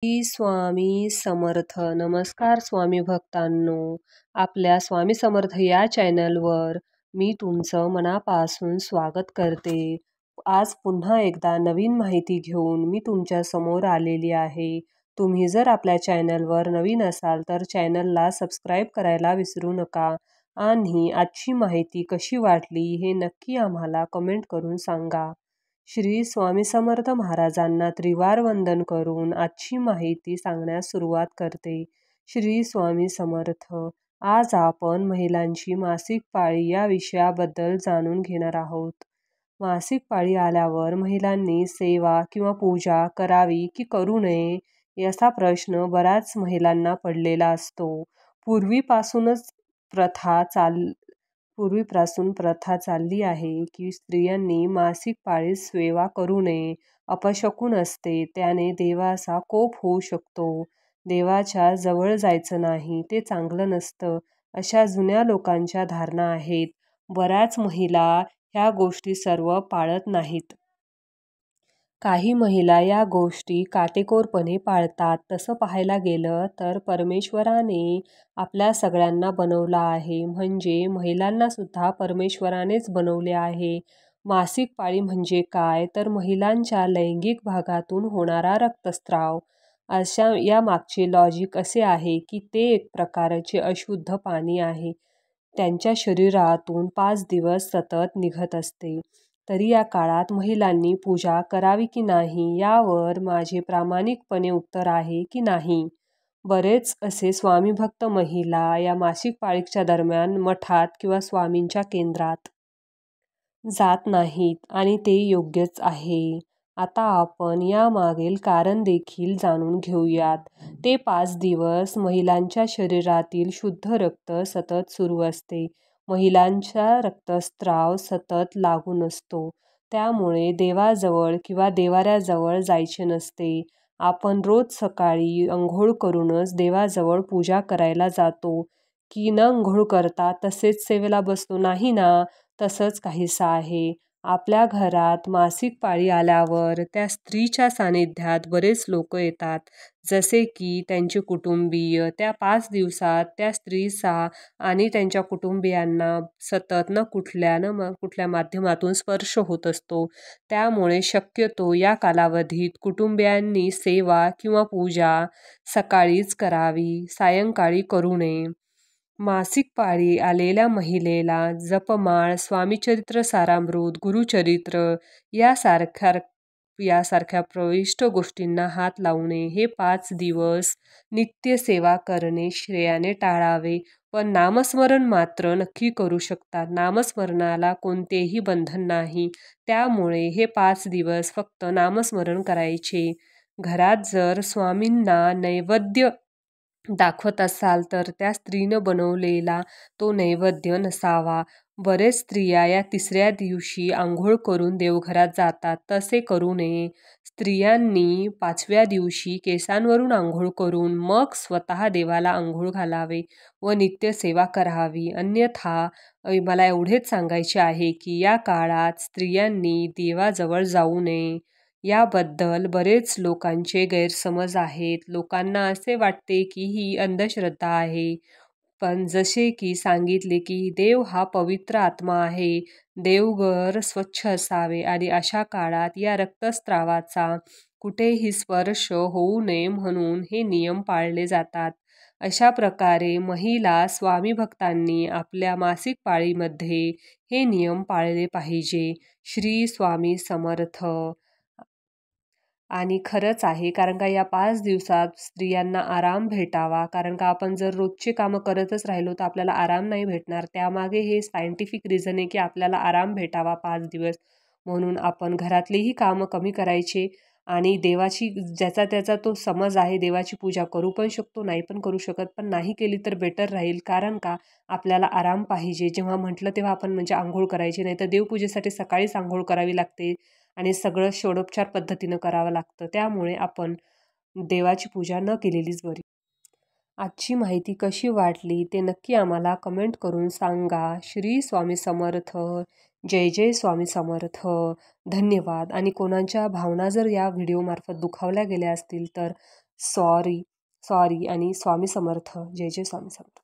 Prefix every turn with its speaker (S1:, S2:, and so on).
S1: श्री स्वामी समर्थ. नमस्कार स्वामी भक्तांनो. आपल्या स्वामी समर्थ या चॅनलवर मी तुमचं मनापासून स्वागत करते. आज पुन्हा एकदा नवीन माहिती घेऊन मी तुमच्या समोर आलेली आहे. तुम्ही जर आपल्या चॅनलवर नवीन असाल तर चॅनलला सबस्क्राईब करायला विसरू नका आणि आजची माहिती कशी वाटली हे नक्की आम्हाला कमेंट करून सांगा. श्री स्वामी समर्थ महाराजांना त्रिवार वंदन करून आजची माहिती सांगण्यास सुरुवात करते. श्री स्वामी समर्थ. आज आपण महिलांची मासिक पाळी या विषयाबद्दल जाणून घेणार आहोत. मासिक पाळी आल्यावर महिलांनी सेवा किंवा पूजा करावी की करू नये याचा प्रश्न बऱ्याच महिलांना पडलेला असतो. पूर्वीपासून प्रथा चालली आहे की स्त्रियांनी मासिक पाळीस सेवा करू नये. अपशकुन असते, त्याने देवाचा कोप होऊ शकतो. देवाच्या जवळ जायचं नाही, ते चांगलं नसतं, अशा जुन्या लोकांच्या धारणा आहेत. बऱ्याच महिला ह्या गोष्टी सर्व पाळत नाहीत. काही महिला या गोष्टी काटेकोरपणे पाळतात. तसं पाहायला गेलं तर परमेश्वराने आपल्या सगळ्यांना बनवलं आहे, म्हणजे महिलांना सुद्धा परमेश्वरानेच बनवले आहे. मासिक पाळी म्हणजे काय तर महिलांच्या लैंगिक भागातून होणारा रक्तस्राव. या मागचे लॉजिक असे आहे की ते एक प्रकारचे अशुद्ध पाणी आहे. त्यांच्या शरीरातून 5 दिवस सतत निघत असते. तरी या काळात महिलांनी पूजा करावी की नाही यावर माझे प्रामाणिकपणे उत्तर आहे की नाही. बरेच असे स्वामीभक्त महिला या मासिक पाळीच्या दरम्यान मठात किंवा स्वामींच्या केंद्रात जात नाहीत आणि ते योग्यच आहे. आता आपण यामागील कारण देखील जाणून घेऊयात. ते 5 दिवस महिलांच्या शरीरातील शुद्ध रक्त सतत सुरू असते. महिलांचा रक्तस्राव सतत लागून असतो. त्यामुळे देवाजवळ किंवा देवाऱ्याजवळ जायचे नसते. आपण रोज सकाळी अंघोळ करूनच देवाजवळ पूजा करायला जातो की न अंघोळ करता तसेच सेवेला बसतो, नाही ना? तसंच काहीसं आहे. आपल्या घरात मासिक पाळी आल्यावर त्या स्त्रीच्या सानिध्यात बरेच लोक येतात, जसे की त्यांचे कुटुंबीय. त्या 5 दिवसात त्या स्त्रीचा आणि त्यांच्या कुटुंबियांना सतत न कुठल्या माध्यमातून स्पर्श होत असतो. त्यामुळे शक्यतो या कालावधीत कुटुंबियांनी सेवा किंवा पूजा सकाळीच करावी, सायंकाळी करू नये. मासिक पाळी आलेल्या महिलेला जपमाळ, स्वामीचरित्र सारामृत, गुरुचरित्र यासारख्या प्रविष्ट गोष्टींना हात लावू नये. हे 5 दिवस नित्य सेवा करणे श्रेयाने टाळावे, पण नामस्मरण मात्र नक्की करू शकतात. नामस्मरणाला कोणतेही बंधन नाही, त्यामुळे हे 5 दिवस फक्त नामस्मरण करायचे. घरात जर स्वामींना नैवेद्य दाखवत असाल तर त्या स्त्रीनं बनवलेला तो नैवेद्य नसावा. बरेच स्त्रिया या 3ऱ्या दिवशी आंघोळ करून देवघरात जातात. तसे करू नये. स्त्रियांनी 5व्या दिवशी केसांवरून आंघोळ करून मग स्वतः देवाला आंघोळ घालावे व नित्यसेवा करावी. अन्यथा मला एवढेच सांगायचे आहे की या काळात स्त्रियांनी देवाजवळ जाऊ नये. याबद्दल बरेच लोकांचे गैरसमज आहेत. लोकांना असे वाटते की ही अंधश्रद्धा आहे, पण जसे की सांगितले की देव हा पवित्र आत्मा आहे. देवघर स्वच्छ असावे आणि अशा काळात या रक्तस्रावाचा कुठेही स्पर्श होऊ नये म्हणून हे नियम पाळले जातात. अशा प्रकारे महिला स्वामी भक्तांनी आपल्या मासिक पाळीमध्ये हे नियम पाळले पाहिजे. श्री स्वामी समर्थ. आणि खरंच आहे, कारण का या 5 दिवसात स्त्रियांना आराम भेटावा. कारण का आपण जर रोजचे कामं करतच राहिलो तर आपल्याला आराम नाही भेटणार. त्यामागे हे सायंटिफिक रिझन आहे की आपल्याला आराम भेटावा 5 दिवस. म्हणून आपण घरातलेही कामं कमी करायचे आणि देवाची ज्याचा त्याचा तो समज आहे, देवाची पूजा करू पण शकतो, नाही पण करू शकत, पण नाही केली तर बेटर राहील. कारण का आपल्याला आराम पाहिजे. जेव्हा म्हटलं तेव्हा आपण म्हणजे आंघोळ करायची नाही, तर देवपूजेसाठी सकाळीच आंघोळ करावी लागते आणि सगळं षोडोपचार पद्धतीनं करावं लागतं. त्यामुळे आपण देवाची पूजा न केलेलीच बरी. आजची माहिती कशी वाटली ते नक्की आम्हाला कमेंट करून सांगा. श्री स्वामी समर्थ. जय जय स्वामी समर्थ. धन्यवाद. आणि कोणाच्या भावना जर या व्हिडिओमार्फत दुखावल्या गेल्या असतील तर सॉरी सॉरी आणि स्वामी समर्थ. जय जय स्वामी समर्थ.